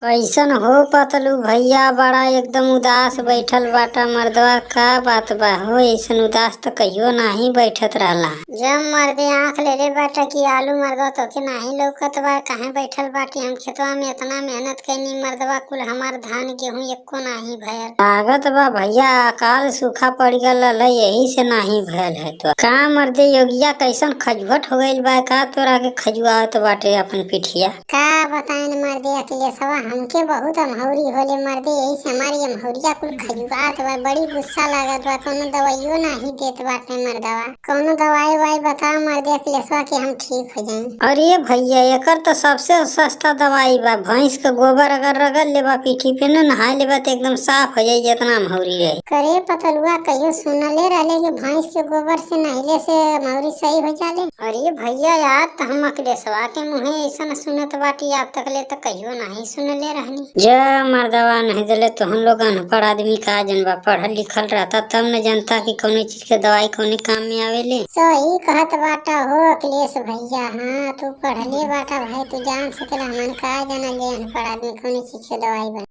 कैसन हो पतलू भैया, बड़ा एकदम उदास बैठल बाटा। मर्दवा का बात बा हो, ऐसन उदास तो कहियो नाही बैठत रहला। जब मर्दे आँख ले ले बाटा कि आलू मर्दवा तो के नाही लौकत बा, कहाँ बैठल बाटी। हम खेतवा में इतना मेहनत कैनी, मर्दवा कुल हमार धान गेहूं एको नाही भयल। लागत बा भैया अकाल सूखा पड़ गल, यही से नाही भयल है। तो का मर्दे योगिया कैसन खजुहट हो गइल बा, का तोरा के खजुआत बाटे अपन पिठिया। का बताइन मर्दे अखिलेशवा, हमके बहुत अमहौरी होले मर्दे, यही से हमारी अमहौरिया कुल खजुआत बा। बड़ी गुस्सा लागत बा, कोनो दवाइयो नाही देत बाटे मर्दवा। कोनो दवाई वाई बता मर्दे अखिलेशवा कि हम ठीक हो जाए। अरे भैया एकर तो सबसे सस्ता दवाई बा, भैंस के गोबर अगर रगड़ लेबा पीठी पे न नहा लेबा तो एकदम साफ हो जाए जितना अमहौरी रहे। करे पतलुआ कहियो सुनले रहले कि भैंस के गोबर से नहिले से अमहौरी सही हो जाले। अरे भैया याद तो हम अखिलेशवा के मुँहे ऐसा सुनत बाटी, आज तक ले तो कहियो नहीं सुनले रहनी। जय मर्दवा नहीं दिले तो हम लोग अनपढ़ आदमी का जनबा, पढ़ल लिखल रहता तब न जनता की कौन चीज के दवाई कौन काम में आवेले। सही कहत बाटा हो अखिलेश भैया। हाँ तू पढ़ले बाटा भाई, तू जान सकेला, हमन का जानले अनपढ़ आदमी कौन चीज के दवाई बा।